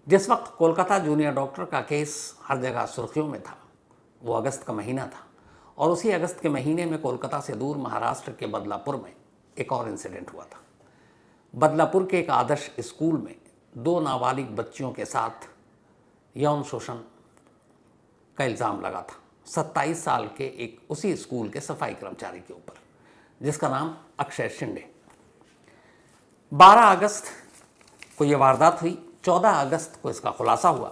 जिस वक्त Kolkata junior doctor का केस हर जगह सुर्खियों में था, वो अगस्त का महीना था और उसी अगस्त के महीने में कोलकाता से दूर महाराष्ट्र के बदलापुर में एक और इंसिडेंट हुआ था। बदलापुर के एक आदर्श स्कूल में 2 नाबालिग बच्चियों के साथ यौन शोषण का इल्ज़ाम लगा था 27 साल के एक उसी स्कूल के सफाई कर्मचारी के ऊपर, जिसका नाम अक्षय शिंदे। 12 अगस्त को यह वारदात हुई, 14 अगस्त को इसका खुलासा हुआ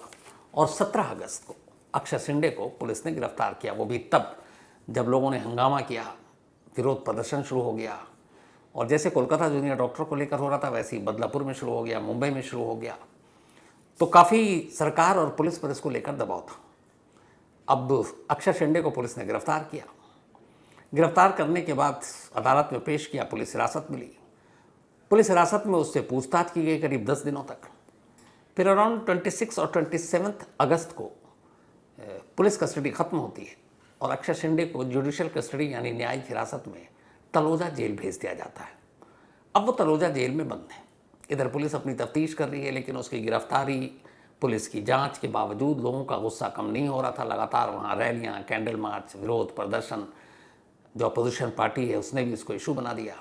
और 17 अगस्त को अक्षय शिंदे को पुलिस ने गिरफ्तार किया। वो भी तब जब लोगों ने हंगामा किया, विरोध प्रदर्शन शुरू हो गया और जैसे कोलकाता जूनियर डॉक्टर को लेकर हो रहा था वैसे ही बदलापुर में शुरू हो गया, मुंबई में शुरू हो गया। तो काफ़ी सरकार और पुलिस पर इसको लेकर दबाव था। अब अक्षय शिंदे को पुलिस ने गिरफ्तार किया। गिरफ्तार करने के बाद अदालत में पेश किया, पुलिस हिरासत मिली। पुलिस हिरासत में उससे पूछताछ की गई करीब 10 दिनों तक। फिर अराउंड 26 और 27 अगस्त को पुलिस कस्टडी खत्म होती है और अक्षय शिंदे को जुडिशियल कस्टडी यानी न्यायिक हिरासत में तलोजा जेल भेज दिया जाता है। अब वो तलोजा जेल में बंद है। इधर पुलिस अपनी तफ्तीश कर रही है, लेकिन उसकी गिरफ्तारी, पुलिस की जांच के बावजूद लोगों का गुस्सा कम नहीं हो रहा था। लगातार वहाँ रैलियाँ, कैंडल मार्च, विरोध प्रदर्शन, जो अपोजिशन पार्टी है उसने भी इसको इशू बना दिया।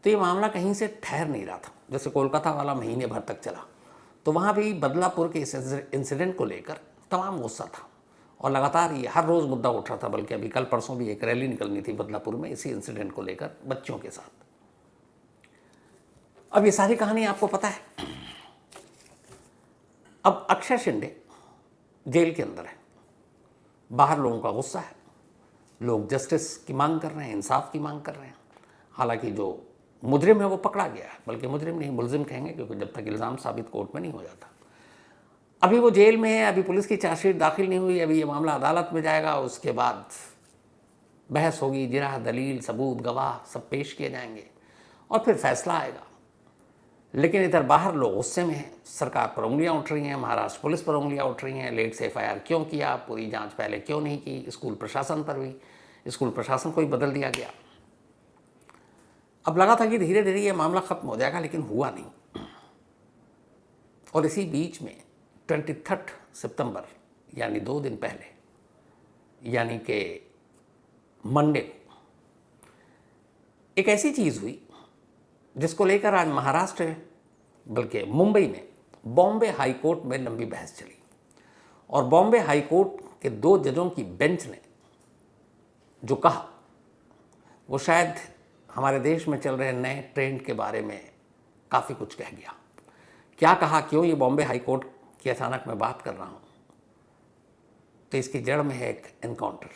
तो ये मामला कहीं से ठहर नहीं रहा था। जैसे कोलकाता वाला महीने भर तक चला, तो वहाँ भी बदलापुर के इस इंसिडेंट को लेकर तमाम गुस्सा था और लगातार ये हर रोज़ मुद्दा उठ रहा था। बल्कि अभी कल परसों भी एक रैली निकलनी थी बदलापुर में इसी इंसिडेंट को लेकर बच्चों के साथ। अब ये सारी कहानी आपको पता है। अब अक्षय शिंदे जेल के अंदर है, बाहर लोगों का गुस्सा है, लोग जस्टिस की मांग कर रहे हैं, इंसाफ की मांग कर रहे हैं। हालांकि जो मुजरिम है वो पकड़ा गया है, बल्कि मुजरिम नहीं मुलजिम कहेंगे, क्योंकि जब तक इल्ज़ाम साबित कोर्ट में नहीं हो जाता। अभी वो जेल में है, अभी पुलिस की चार्जशीट दाखिल नहीं हुई, अभी ये मामला अदालत में जाएगा, उसके बाद बहस होगी, जिरह, दलील, सबूत, गवाह सब पेश किए जाएंगे और फिर फैसला आएगा। लेकिन इधर बाहर लोग गुस्से में हैं, सरकार पर उंगलियां उठ रही हैं, महाराष्ट्र पुलिस पर उंगलियां उठ रही हैं, लेट से FIR क्यों किया, पूरी जांच पहले क्यों नहीं की, स्कूल प्रशासन पर भी, स्कूल प्रशासन को ही बदल दिया गया। अब लगा था कि धीरे धीरे ये मामला खत्म हो जाएगा, लेकिन हुआ नहीं। और इसी बीच में 23 सितंबर यानी 2 दिन पहले, यानी कि मंडे को एक ऐसी चीज़ हुई जिसको लेकर आज महाराष्ट्र बल्कि मुंबई में बॉम्बे हाई कोर्ट में लंबी बहस चली। और बॉम्बे हाई कोर्ट के 2 जजों की बेंच ने जो कहा वो शायद हमारे देश में चल रहे नए ट्रेंड के बारे में काफ़ी कुछ कह गया। क्या कहा, क्यों ये बॉम्बे हाई कोर्ट की अचानक मैं बात कर रहा हूँ, तो इसकी जड़ में है एक एनकाउंटर।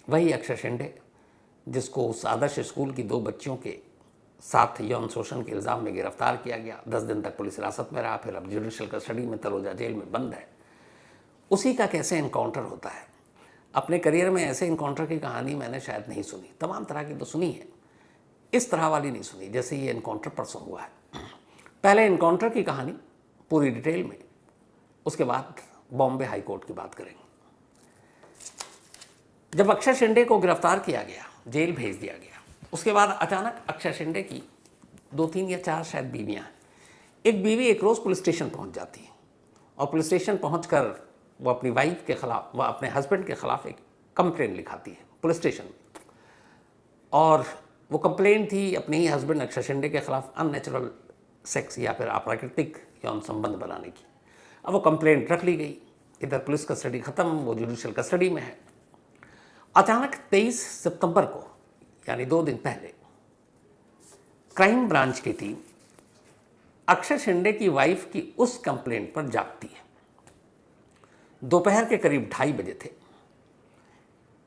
वही अक्षय शिंदे जिसको उस आदर्श स्कूल की 2 बच्चियों के साथ यौन शोषण के इल्ज़ाम में गिरफ्तार किया गया, 10 दिन तक पुलिस हिरासत में रहा, फिर अब जुडिशियल कस्टडी में तलोजा जेल में बंद है। उसी का कैसे एनकाउंटर होता है। अपने करियर में ऐसे इनकाउंटर की कहानी मैंने शायद नहीं सुनी, तमाम तरह की तो सुनी है, इस तरह वाली नहीं सुनी जैसे ये इनकाउंटर परसों हुआ है। पहले इनकाउंटर की कहानी पूरी डिटेल में, उसके बाद बॉम्बे हाई कोर्ट की बात करेंगे। जब अक्षय शिंदे को गिरफ्तार किया गया, जेल भेज दिया गया, उसके बाद अचानक अक्षय शिंदे की 2-3 या 4 शायद बीवियाँ हैं। एक बीवी एक रोज़ पुलिस स्टेशन पहुंच जाती है और पुलिस स्टेशन पहुंचकर वो अपनी वाइफ के खिलाफ, वह अपने हस्बैंड के खिलाफ एक कंप्लेंट लिखाती है पुलिस स्टेशन में। और वो कंप्लेंट थी अपने ही हस्बैंड अक्षय शिंदे के खिलाफ अननेचुरल सेक्स या फिर अप्राकृतिक यौन संबंध बनाने की। अब वो कंप्लेंट रख ली गई, इधर पुलिस कस्टडी ख़त्म, वो जुडिशियल कस्टडी में है। अचानक 23 सितंबर को यानी 2 दिन पहले क्राइम ब्रांच की टीम अक्षय शिंदे की वाइफ की उस कंप्लेंट पर जागती है। दोपहर के करीब 2:30 बजे थे।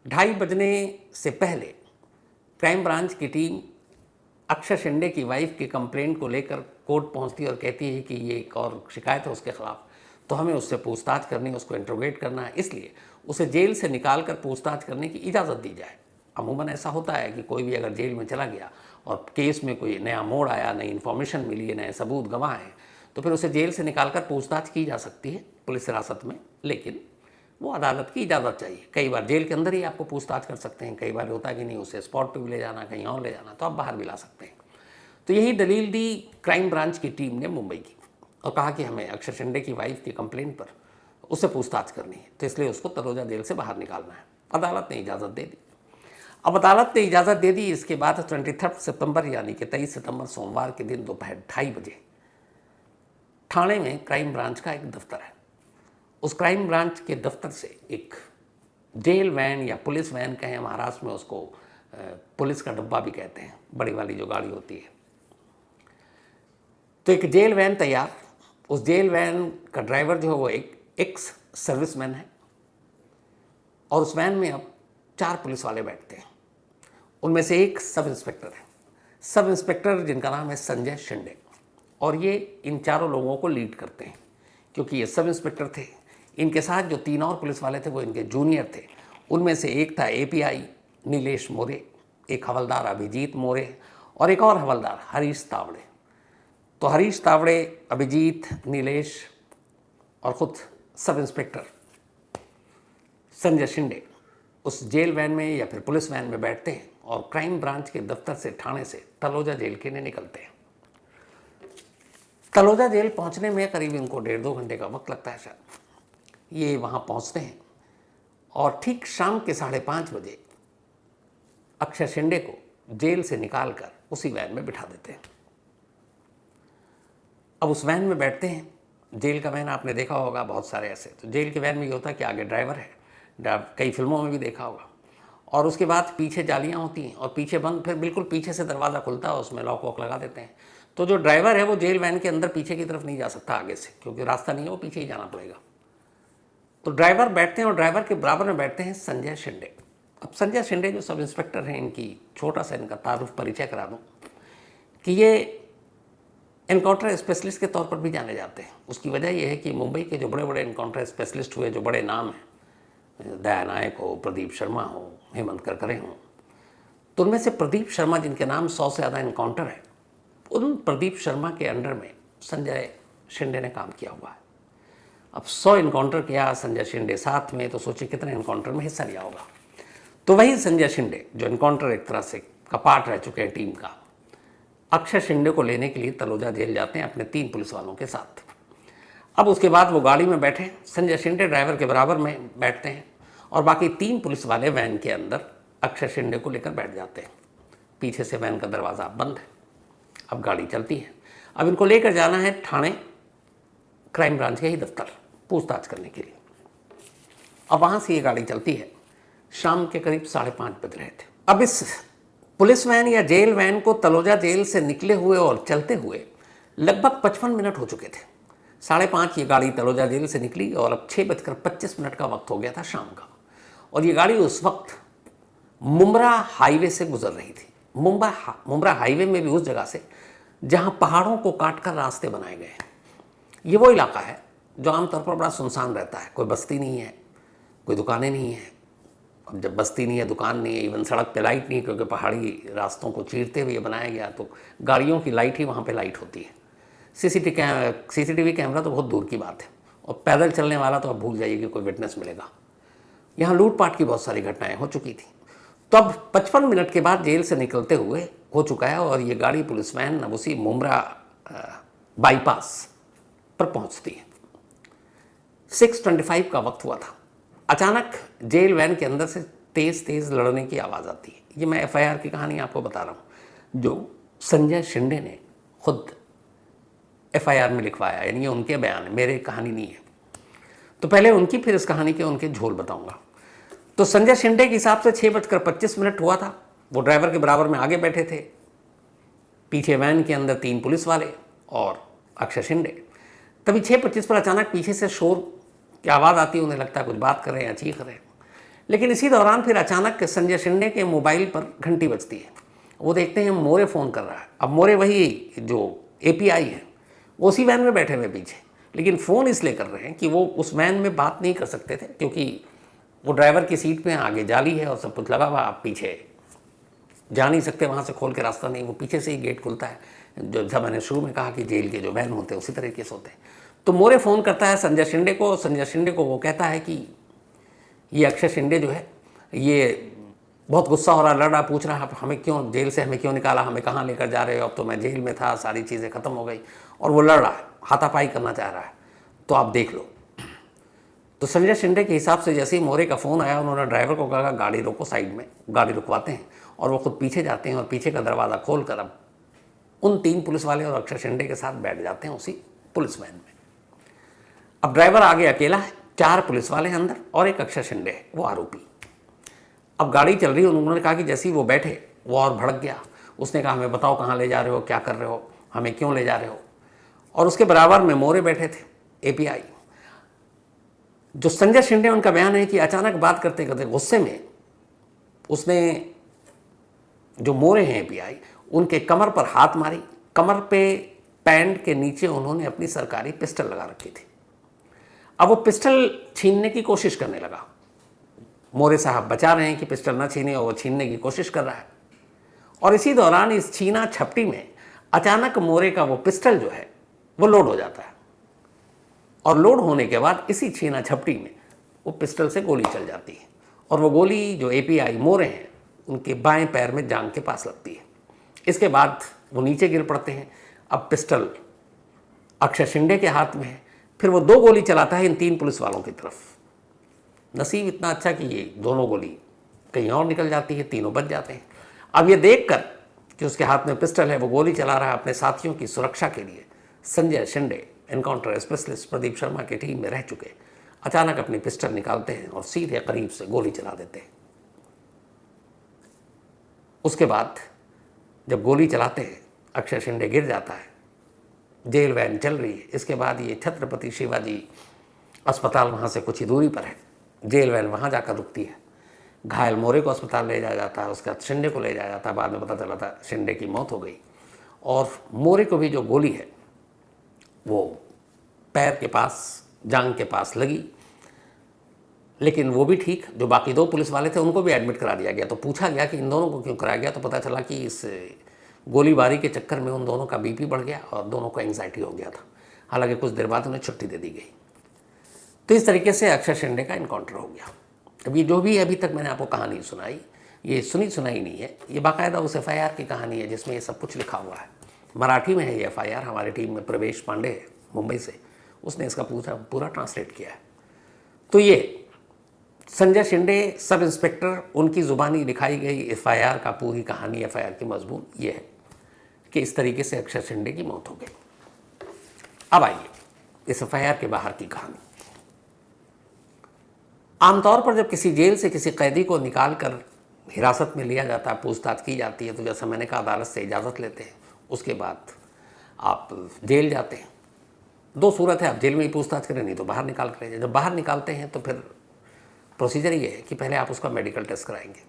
2:30 बजने से पहले क्राइम ब्रांच की टीम अक्षय शिंदे की वाइफ की कंप्लेंट को लेकर कोर्ट पहुंचती है और कहती है कि ये एक और शिकायत है उसके खिलाफ, तो हमें उससे पूछताछ करनी है, उसको इंट्रोगेट करना है, इसलिए उसे जेल से निकाल कर पूछताछ करने की इजाज़त दी जाए। अमूमन ऐसा होता है कि कोई भी अगर जेल में चला गया और केस में कोई नया मोड़ आया, नई इन्फॉर्मेशन मिली है, नए सबूत गवाह हैं, तो फिर उसे जेल से निकाल कर पूछताछ की जा सकती है पुलिस हिरासत में, लेकिन वो अदालत की इजाज़त चाहिए। कई बार जेल के अंदर ही आपको पूछताछ कर सकते हैं, कई बार होता है कि नहीं, उसे स्पॉट पे भी ले जाना, कहीं और ले जाना, तो आप बाहर भी ला सकते हैं। तो यही दलील दी क्राइम ब्रांच की टीम ने मुंबई की और कहा कि हमें अक्षय शिंदे की वाइफ की कंप्लेंट पर उससे पूछताछ करनी है, तो इसलिए उसको तलोजा जेल से बाहर निकालना है। अदालत ने इजाज़त दे दी। अब अदालत ने इजाज़त दे दी। इसके बाद 23 सितंबर यानी कि 23 सितंबर सोमवार के दिन दोपहर 2:30 बजे ठाणे में क्राइम ब्रांच का एक दफ्तर है। उस क्राइम ब्रांच के दफ्तर से एक जेल वैन या पुलिस वैन कहें, महाराष्ट्र में उसको पुलिस का डब्बा भी कहते हैं, बड़ी वाली जो गाड़ी होती है, तो एक जेल वैन तैयार। उस जेल वैन का ड्राइवर जो है वो एक एक्स सर्विसमैन है और उस वैन में अब 4 पुलिस वाले बैठते हैं। उनमें से एक सब इंस्पेक्टर है, सब इंस्पेक्टर जिनका नाम है संजय शिंदे, और ये इन चारों लोगों को लीड करते हैं क्योंकि ये सब इंस्पेक्टर थे। इनके साथ जो 3 और पुलिस वाले थे वो इनके जूनियर थे। उनमें से एक था एपीआई नीलेश मोरे, एक हवलदार अभिजीत मोरे और एक और हवलदार हरीश तावड़े। तो हरीश तावड़े, अभिजीत, नीलेश और ख़ुद सब इंस्पेक्टर संजय शिंदे उस जेल वैन में या फिर पुलिस वैन में बैठते हैं और क्राइम ब्रांच के दफ्तर से, ठाणे से तलोजा जेल के लिए निकलते हैं। तलोजा जेल पहुंचने में करीब इनको 1.5-2 घंटे का वक्त लगता है शायद। ये वहां पहुंचते हैं और ठीक शाम के 5:30 बजे अक्षय शिंदे को जेल से निकालकर उसी वैन में बिठा देते हैं। अब उस वैन में बैठते हैं। जेल का वैन आपने देखा होगा बहुत सारे ऐसे, तो जेल के वैन में ये होता है कि आगे ड्राइवर है, कई फिल्मों में भी देखा होगा, और उसके बाद पीछे जालियां होती हैं और पीछे बंद, फिर बिल्कुल पीछे से दरवाज़ा खुलता है, उसमें लॉक वॉक लगा देते हैं। तो जो ड्राइवर है वो जेल वैन के अंदर पीछे की तरफ नहीं जा सकता आगे से, क्योंकि रास्ता नहीं है, वो पीछे ही जाना पड़ेगा। तो ड्राइवर बैठते हैं और ड्राइवर के बराबर में बैठते हैं संजय शिंदे। अब संजय शिंदे जो सब इंस्पेक्टर हैं, इनकी छोटा सा इनका तारुफ परिचय करा दूँ कि ये एनकाउंटर स्पेशलिस्ट के तौर पर भी जाने जाते हैं। उसकी वजह यह है कि मुंबई के जो बड़े बड़े एनकाउंटर स्पेशलिस्ट हुए, जो बड़े नाम हैं, दया नायक हो, प्रदीप शर्मा हो, हेमंत करकरे हों, तो उनमें से प्रदीप शर्मा जिनके नाम 100 से ज़्यादा एनकाउंटर है, उन प्रदीप शर्मा के अंडर में संजय शिंदे ने काम किया हुआ है। अब 100 एनकाउंटर किया संजय शिंदे साथ में, तो सोचिए कितने एनकाउंटर में हिस्सा लिया होगा। तो वही संजय शिंदे जो एनकाउंटर एक तरह से का पार्ट रह चुके हैं टीम का, अक्षय शिंदे को लेने के लिए तलोजा जेल जाते हैं अपने 3 पुलिस वालों के साथ। अब उसके बाद वो गाड़ी में बैठे, संजय शिंदे ड्राइवर के बराबर में बैठते हैं और बाकी 3 पुलिस वाले वैन के अंदर अक्षय शिंदे को लेकर बैठ जाते हैं। पीछे से वैन का दरवाज़ा बंद है। अब गाड़ी चलती है। अब इनको लेकर जाना है ठाणे क्राइम ब्रांच के ही दफ्तर पूछताछ करने के लिए। अब वहाँ से ये गाड़ी चलती है। शाम के करीब 5:30 बज रहे थे। अब इस पुलिस वैन या जेल वैन को तलोजा जेल से निकले हुए और चलते हुए लगभग 55 मिनट हो चुके थे। 5:30 ये गाड़ी तलोजा जेल से निकली और अब 6:25 का वक्त हो गया था शाम का, और ये गाड़ी उस वक्त मुंब्रा हाईवे से गुजर रही थी। मुंब्रा हाईवे में भी उस जगह से जहां पहाड़ों को काटकर रास्ते बनाए गए हैं। ये वो इलाका है जो आमतौर पर बड़ा सुनसान रहता है, कोई बस्ती नहीं है, कोई दुकानें नहीं है। अब जब बस्ती नहीं है, दुकान नहीं है, इवन सड़क पे लाइट नहीं, क्योंकि पहाड़ी रास्तों को चीरते हुए बनाया गया, तो गाड़ियों की लाइट ही वहाँ पे लाइट होती है। सीसीटीवी कैमरा तो बहुत दूर की बात है, और पैदल चलने वाला तो अब भूल जाइए कि कोई विटनेस मिलेगा। यहाँ लूटपाट की बहुत सारी घटनाएं हो चुकी थी। तो अब 55 मिनट के बाद जेल से निकलते हुए हो चुका है और ये गाड़ी पुलिस वैन अब उसी मुंब्रा बाईपास पर पहुँचती है। 6:25 का वक्त हुआ था। अचानक जेल वैन के अंदर से तेज़ तेज़ लड़ने की आवाज़ आती है। ये मैं एफआईआर की कहानी आपको बता रहा हूँ, जो संजय शिंदे ने खुद एफआईआर में लिखवाया, यानी ये उनके बयान है, मेरी कहानी नहीं है। तो पहले उनकी, फिर इस कहानी के उनके झोल बताऊंगा। तो संजय शिंदे के हिसाब से 6:25 हुआ था। वो ड्राइवर के बराबर में आगे बैठे थे, पीछे वैन के अंदर 3 पुलिस वाले और अक्षय शिंदे। तभी 6:25 पर अचानक पीछे से शोर की आवाज़ आती है। उन्हें लगता है कुछ बात कर रहे हैं या चीख रहे हैं, लेकिन इसी दौरान फिर अचानक संजय शिंदे के मोबाइल पर घंटी बजती है। वो देखते हैं मोरे फ़ोन कर रहा है। अब मोरे वही जो एपीआई है, वो उसी वैन में बैठे हुए पीछे, लेकिन फ़ोन इसलिए कर रहे हैं कि वो उस वैन में बात नहीं कर सकते थे, क्योंकि वो ड्राइवर की सीट पे आगे जाली है और सब कुछ लगा हुआ, आप पीछे जा नहीं सकते, वहाँ से खोल के रास्ता नहीं, वो पीछे से ही गेट खुलता है। जो जब मैंने शुरू में कहा कि जेल के जो वैन होते हैं उसी तरीके से होते हैं। तो मोरे फ़ोन करता है संजय शिंदे को। संजय शिंदे को वो कहता है कि ये अक्षय शिंदे जो है, ये बहुत गुस्सा हो रहा, लड़ रहा, पूछ रहा हमें क्यों जेल से हमें क्यों निकाला, हमें कहाँ लेकर जा रहे हो, अब तो मैं जेल में था, सारी चीज़ें ख़त्म हो गई। और वो लड़ रहा है, हाथापाई करना चाह रहा है। तो आप देख लो। तो संजय शिंदे के हिसाब से जैसे ही मोरे का फ़ोन आया, उन्होंने ड्राइवर को कहा गाड़ी रोको, साइड में गाड़ी रुकवाते हैं, और वो खुद पीछे जाते हैं और पीछे का दरवाज़ा खोल कर अब उन 3 पुलिस वाले और अक्षय शिंदे के साथ बैठ जाते हैं उसी पुलिस वैन में। अब ड्राइवर आगे अकेला है, 4 पुलिस वाले अंदर और एक अक्षय शिंदे है, वो आरोपी। अब गाड़ी चल रही है, उन्होंने कहा कि जैसे ही वो बैठे वो और भड़क गया। उसने कहा हमें बताओ कहाँ ले जा रहे हो, क्या कर रहे हो, हमें क्यों ले जा रहे हो। और उसके बराबर में मोरे बैठे थे, एपीआई। जो संजय शिंदे, उनका बयान है कि अचानक बात करते करते गुस्से में उसने, जो मोरे हैं एपीआई, उनके कमर पर हाथ मारी। कमर पे पैंट के नीचे उन्होंने अपनी सरकारी पिस्टल लगा रखी थी। अब वो पिस्टल छीनने की कोशिश करने लगा। मोरे साहब बचा रहे हैं कि पिस्टल ना छीने, और वो छीनने की कोशिश कर रहा है। और इसी दौरान इस छीना छपटी में अचानक मोरे का वो पिस्टल जो है वो लोड हो जाता है, और लोड होने के बाद इसी छीना छपटी में वो पिस्टल से गोली चल जाती है। और वो गोली जो एपीआई मोरे हैं उनके बाएं पैर में जांघ के पास लगती है। इसके बाद वो नीचे गिर पड़ते हैं। अब पिस्टल अक्षय शिंदे के हाथ में है। फिर वो 2 गोली चलाता है इन 3 पुलिस वालों की तरफ। नसीब इतना अच्छा कि ये दोनों गोली कहीं और निकल जाती है, तीनों बच जाते हैं। अब ये देखकर कि उसके हाथ में पिस्टल है, वो गोली चला रहा है अपने साथियों की सुरक्षा के लिए, संजय शिंदे एनकाउंटर स्पेशलिस्ट प्रदीप शर्मा की टीम में रह चुके, अचानक अपनी पिस्टल निकालते हैं और सीधे करीब से गोली चला देते हैं। उसके बाद जब गोली चलाते हैं, अक्षय शिंदे गिर जाता है। जेल वैन चल रही है। इसके बाद ये छत्रपति शिवाजी अस्पताल वहाँ से कुछ ही दूरी पर है। जेल वैन वहाँ जाकर रुकती है। घायल मोरे को अस्पताल ले जाया जाता है, उसके बाद शिंदे को ले जाया जाता है। बाद में पता चला था शिंदे की मौत हो गई, और मोरे को भी जो गोली है वो पैर के पास, जांघ के पास लगी। लेकिन वो भी ठीक। जो बाकी 2 पुलिस वाले थे उनको भी एडमिट करा दिया गया। तो पूछा गया कि इन दोनों को क्यों कराया गया, तो पता चला कि इस गोलीबारी के चक्कर में उन दोनों का बीपी बढ़ गया और दोनों को एंग्जाइटी हो गया था। हालांकि कुछ देर बाद उन्हें छुट्टी दे दी गई। तो इस तरीके से अक्षय शिंदे का इनकाउंटर हो गया। अब ये जो भी अभी तक मैंने आपको कहानी सुनाई, ये सुनी सुनाई नहीं है, ये बाकायदा उस एफआईआर की कहानी है जिसमें ये सब कुछ लिखा हुआ है। मराठी में है ये एफआईआर। हमारी टीम में प्रवेश पांडे है मुंबई से, उसने इसका पूरा ट्रांसलेट किया है। तो ये संजय शिंदे सब इंस्पेक्टर, उनकी ज़ुबानी लिखाई गई एफआईआर का पूरी कहानी, एफआईआर की मजमून ये है कि इस तरीके से अक्षय शिंदे की मौत हो गई। अब आइए इस एफआईआर के बाहर की कहानी। आमतौर पर जब किसी जेल से किसी कैदी को निकाल कर हिरासत में लिया जाता है, पूछताछ की जाती है, तो जैसा मैंने कहा अदालत से इजाज़त लेते हैं, उसके बाद आप जेल जाते हैं। 2 सूरत है, आप जेल में ही पूछताछ करें, नहीं तो बाहर निकाल कर ले जाए। जब बाहर निकालते हैं तो फिर प्रोसीजर ये है कि पहले आप उसका मेडिकल टेस्ट कराएंगे।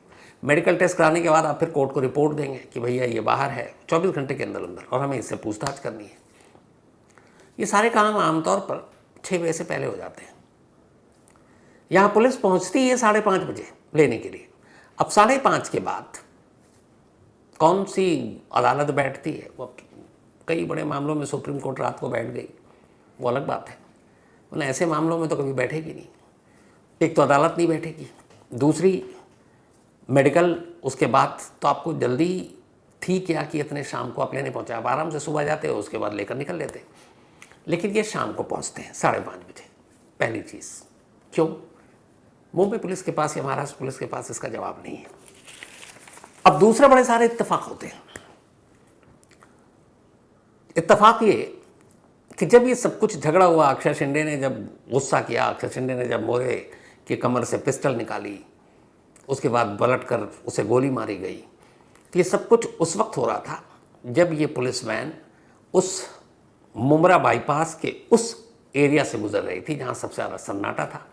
मेडिकल टेस्ट कराने के बाद आप फिर कोर्ट को रिपोर्ट देंगे कि भैया ये बाहर है 24 घंटे के अंदर अंदर, और हमें इससे पूछताछ करनी है। ये सारे काम आमतौर पर 6 बजे से पहले हो जाते हैं। यहाँ पुलिस पहुँचती है 5:30 बजे लेने के लिए। अब 5:30 के बाद कौन सी अदालत बैठती है, वो कई बड़े मामलों में सुप्रीम कोर्ट रात को बैठ गई, वो अलग बात है। वरना ऐसे मामलों में तो कभी बैठेगी नहीं। एक तो अदालत नहीं बैठेगी, दूसरी मेडिकल, उसके बाद तो आपको जल्दी थी क्या कि इतने शाम को आप लेने पहुँचे। आप आराम से सुबह जाते हो, उसके बाद लेकर निकल लेते। लेकिन ये शाम को पहुँचते हैं 5:30 बजे। पहली चीज़, क्यों? मुंबई पुलिस के पास या महाराष्ट्र पुलिस के पास इसका जवाब नहीं है। अब दूसरे बड़े सारे इत्तेफाक होते हैं। इत्तेफाक ये कि जब ये सब कुछ झगड़ा हुआ, अक्षय शिंदे ने जब गुस्सा किया, अक्षय शिंदे ने जब मोरे की कमर से पिस्टल निकाली, उसके बाद पलट कर उसे गोली मारी गई, तो ये सब कुछ उस वक्त हो रहा था जब ये पुलिस वैन उस मुमरा बाईपास के उस एरिया से गुजर रही थी जहाँ सबसे ज़्यादा सन्नाटा था,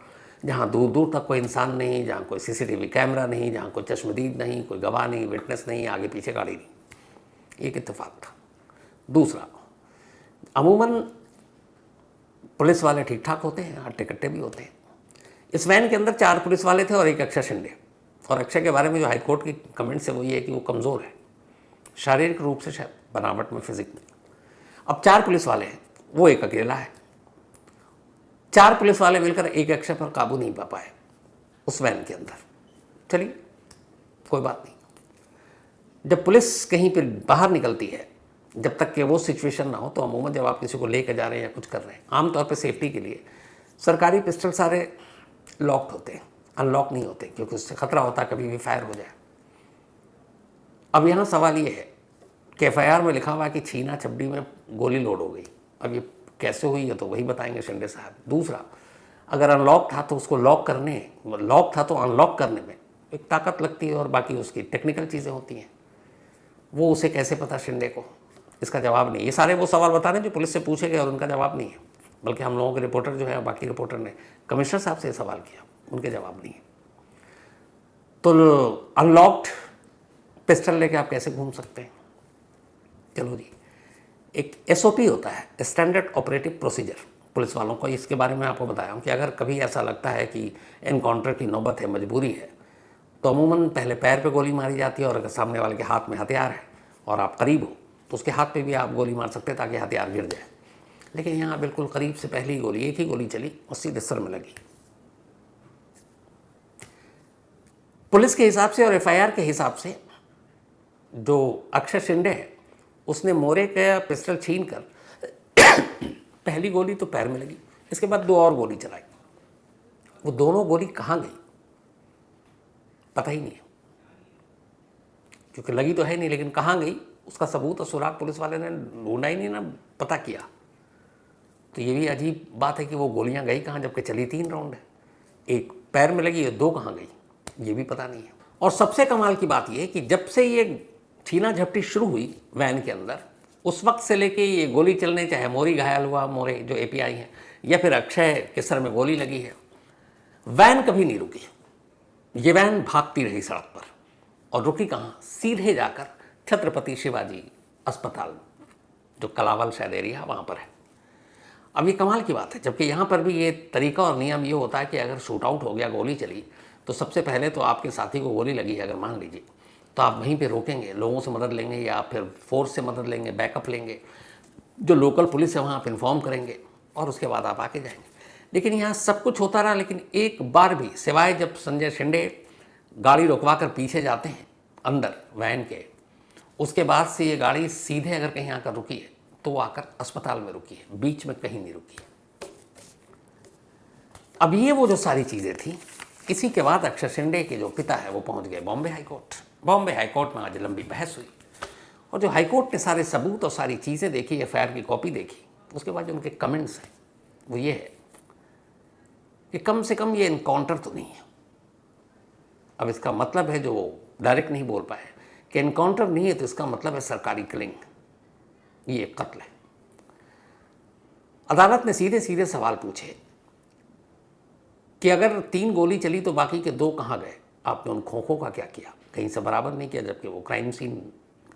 जहाँ दूर दूर तक कोई इंसान नहीं, जहाँ कोई सीसीटीवी कैमरा नहीं, जहाँ कोई चश्मदीद नहीं, कोई गवाह नहीं, विटनेस नहीं, आगे पीछे गाड़ी नहीं। एक इत्तेफाक था। दूसरा, अमूमन पुलिस वाले ठीक ठाक होते हैं, हट्टे कट्टे भी होते हैं। इस वैन के अंदर 4 पुलिस वाले थे और एक अक्षय शिंदे। और अक्षय के बारे में जो हाईकोर्ट की कमेंट्स है वो ये है कि वो कमज़ोर है शारीरिक रूप से, शायद बनावट में, फिजिक में। अब 4 पुलिस वाले हैं, वो एक अकेला है। 4 पुलिस वाले मिलकर एक अक्षय पर काबू नहीं पा पाए उस वैन के अंदर। चलिए, कोई बात नहीं। जब पुलिस कहीं पर बाहर निकलती है, जब तक कि वो सिचुएशन ना हो, तो अमूमन जब आप किसी को लेकर जा रहे हैं या कुछ कर रहे हैं, आमतौर पे सेफ्टी के लिए सरकारी पिस्टल सारे लॉक्ड होते हैं, अनलॉक नहीं होते, क्योंकि उससे खतरा होता है कभी भी फायर हो जाए। अब यहाँ सवाल ये है कि FIR में लिखा हुआ है कि छीना छब्बी में गोली लोड हो गई। अब ये कैसे हुई है तो वही बताएंगे शिंदे साहब। दूसरा, अगर अनलॉक था तो उसको लॉक था तो अनलॉक करने में एक ताकत लगती है और बाकी उसकी टेक्निकल चीज़ें होती हैं, वो उसे कैसे पता शिंदे को, इसका जवाब नहीं। ये सारे वो सवाल बता रहे हैं जो पुलिस से पूछे गए और उनका जवाब नहीं है, बल्कि हम लोगों के रिपोर्टर जो है, बाकी रिपोर्टर ने कमिश्नर साहब से सवाल किया, उनके जवाब नहीं है। तो अनलॉक्ड पिस्टल लेके आप कैसे घूम सकते हैं? चलो जी, एक SOP होता है, स्टैंडर्ड ऑपरेटिव प्रोसीजर, पुलिस वालों को। इसके बारे में आपको बताया हूँ कि अगर कभी ऐसा लगता है कि एनकाउंटर की नौबत है, मजबूरी है, तो अमूमन पहले पैर पे गोली मारी जाती है, और अगर सामने वाले के हाथ में हथियार है और आप करीब हो तो उसके हाथ पे भी आप गोली मार सकते हैं ताकि हथियार गिर जाए। लेकिन यहाँ बिल्कुल करीब से पहली गोली, एक ही गोली चली और सीधे सर में लगी। पुलिस के हिसाब से और FIR के हिसाब से जो अक्षय शिंदे है, उसने मोरे का पिस्टल छीन कर पहली गोली तो पैर में लगी, इसके बाद 2 और गोली चलाई। वो दोनों गोली कहाँ गई पता ही नहीं है, क्योंकि लगी तो है नहीं, लेकिन कहाँ गई उसका सबूत और सुराग पुलिस वाले ने ढूंढा ही नहीं ना, पता किया। तो ये भी अजीब बात है कि वो गोलियां गई कहाँ, जबकि चली 3 राउंड है, एक पैर में लगी है, 2 कहाँ गई ये भी पता नहीं है। और सबसे कमाल की बात ये है कि जब से ये छीना झपटी शुरू हुई वैन के अंदर, उस वक्त से लेके ये गोली चलने, चाहे मोरी घायल हुआ, मोरे जो API हैं, या फिर अक्षय के सर में गोली लगी है, वैन कभी नहीं रुकी। ये वैन भागती रही सड़क पर, और रुकी कहाँ, सीधे जाकर छत्रपति शिवाजी अस्पताल, जो कलावल शायद एरिया वहाँ पर है। अब ये कमाल की बात है, जबकि यहाँ पर भी ये तरीका और नियम ये होता है कि अगर शूट आउट हो गया, गोली चली, तो सबसे पहले तो आपके साथी को गोली लगी है अगर मान लीजिए, तो आप वहीं पे रोकेंगे, लोगों से मदद लेंगे या फिर फोर्स से मदद लेंगे, बैकअप लेंगे, जो लोकल पुलिस है वहाँ आप इन्फॉर्म करेंगे, और उसके बाद आप आके जाएंगे। लेकिन यहाँ सब कुछ होता रहा, लेकिन एक बार भी, सिवाय जब संजय शिंदे गाड़ी रुकवा कर पीछे जाते हैं अंदर वैन के, उसके बाद से ये गाड़ी सीधे अगर कहीं आकर रुकी है तो वो आकर अस्पताल में रुकी है, बीच में कहीं नहीं रुकी है। अब ये वो जो सारी चीज़ें थी, इसी के बाद अक्षय शिंदे के जो पिता है वो पहुंच गए बॉम्बे हाईकोर्ट। बॉम्बे हाईकोर्ट में आज लंबी बहस हुई, और जो हाईकोर्ट ने सारे सबूत और सारी चीज़ें देखी, FIR की कॉपी देखी, उसके बाद जो उनके कमेंट्स हैं वो ये है कि कम से कम ये इनकाउंटर तो नहीं है। अब इसका मतलब है, जो वो डायरेक्ट नहीं बोल पाए कि इनकाउंटर नहीं है, तो इसका मतलब है सरकारी किलिंग, ये एक कत्ल है। अदालत ने सीधे सीधे सवाल पूछे कि अगर 3 गोली चली तो बाकी के 2 कहाँ गए, आपने उन खोखों का क्या किया? कहीं से बराबर नहीं किया, जबकि वो क्राइम सीन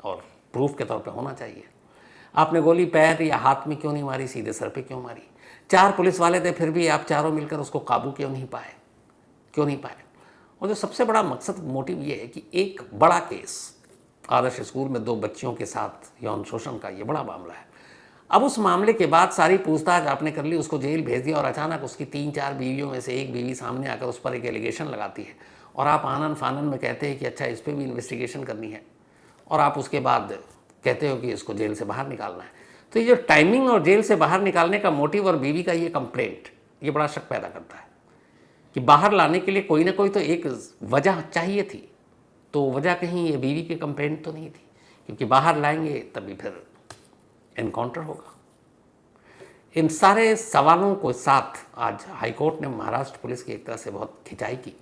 और प्रूफ के तौर पे होना चाहिए। आपने गोली पैर या हाथ में क्यों नहीं मारी, सीधे सर पे क्यों मारी? 4 पुलिस वाले थे, फिर भी आप चारों मिलकर उसको काबू क्यों नहीं पाए, क्यों नहीं पाए? और जो सबसे बड़ा मकसद, मोटिव ये है कि एक बड़ा केस, आदर्श स्कूल में 2 बच्चियों के साथ यौन शोषण का ये बड़ा मामला है। अब उस मामले के बाद सारी पूछताछ आपने कर ली, उसको जेल भेज दिया, और अचानक उसकी 3-4 बीवियों में से एक बीवी सामने आकर उस पर एक एलिगेशन लगाती है, और आप आनन फानन में कहते हैं कि अच्छा इस पर भी इन्वेस्टिगेशन करनी है, और आप उसके बाद कहते हो कि इसको जेल से बाहर निकालना है। तो ये जो टाइमिंग और जेल से बाहर निकालने का मोटिव और बीवी का ये कंप्लेंट, ये बड़ा शक पैदा करता है कि बाहर लाने के लिए कोई ना कोई तो एक वजह चाहिए थी। तो वजह कहीं ये बीवी की कंप्लेंट तो नहीं थी, क्योंकि बाहर लाएंगे तभी फिर एनकाउंटर होगा। इन सारे सवालों को साथ आज हाईकोर्ट ने महाराष्ट्र पुलिस की एक तरह से बहुत खिंचाई की,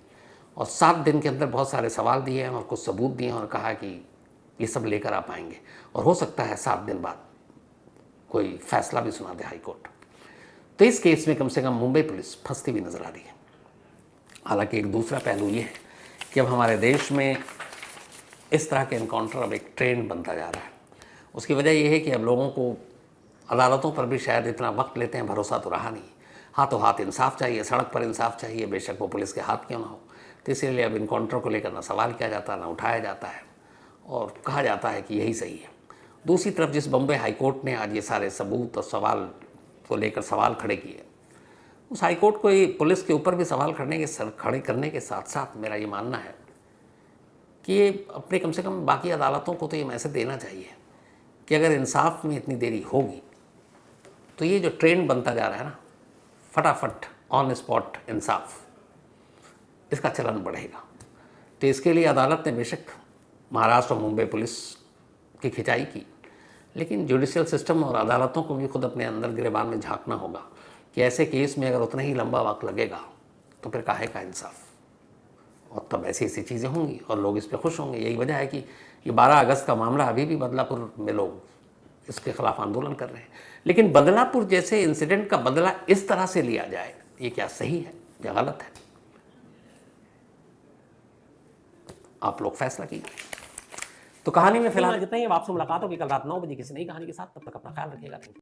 और 7 दिन के अंदर बहुत सारे सवाल दिए हैं और कुछ सबूत दिए हैं, और कहा कि ये सब लेकर आप आएंगे, और हो सकता है 7 दिन बाद कोई फैसला भी सुना दे हाईकोर्ट। तो इस केस में कम से कम मुंबई पुलिस फंसती हुई नजर आ रही है। हालांकि एक दूसरा पहलू ये है कि अब हमारे देश में इस तरह के एनकाउंटर अब एक ट्रेंड बनता जा रहा है। उसकी वजह यह है कि अब लोगों को अदालतों पर भी शायद इतना वक्त लेते हैं, भरोसा तो रहा नहीं। हाथों हाथ इंसाफ चाहिए, सड़क पर इंसाफ चाहिए, बेशक वो पुलिस के हाथ क्यों ना हो। तो इसीलिए अब इनकाउंटर को लेकर ना सवाल किया जाता, ना उठाया जाता है, और कहा जाता है कि यही सही है। दूसरी तरफ जिस बम्बई हाईकोर्ट ने आज ये सारे सबूत और सवाल को लेकर सवाल खड़े किए, उस हाईकोर्ट को ये पुलिस के ऊपर भी सवाल खड़े करने के साथ साथ मेरा ये मानना है कि ये अपने कम से कम बाकी अदालतों को तो ये मैसेज देना चाहिए कि अगर इंसाफ में इतनी देरी होगी तो ये जो ट्रेंड बनता जा रहा है ना, फटाफट ऑन स्पॉट इंसाफ, इसका चलन बढ़ेगा। तो इसके लिए अदालत ने बेशक महाराष्ट्र और मुंबई पुलिस की खिंचाई की, लेकिन जुडिशियल सिस्टम और अदालतों को भी खुद अपने अंदर गिरेबान में झांकना होगा कि ऐसे केस में अगर उतना ही लंबा वक्त लगेगा तो फिर काहे का इंसाफ, और तब ऐसी ऐसी चीज़ें होंगी और लोग इस पर खुश होंगे। यही वजह है कि ये 12 अगस्त का मामला अभी भी बदलापुर में लोग इसके खिलाफ आंदोलन कर रहे हैं। लेकिन बदलापुर जैसे इंसिडेंट का बदला इस तरह से लिया जाए, ये क्या सही है या गलत है? आप लोग फैसला कीजिए। तो कहानी में फिलहाल जितना ही, अब आपसे मुलाकात होगी कल रात 9 बजे किसी नई कहानी के साथ। तब तक अपना ख्याल रखिएगा।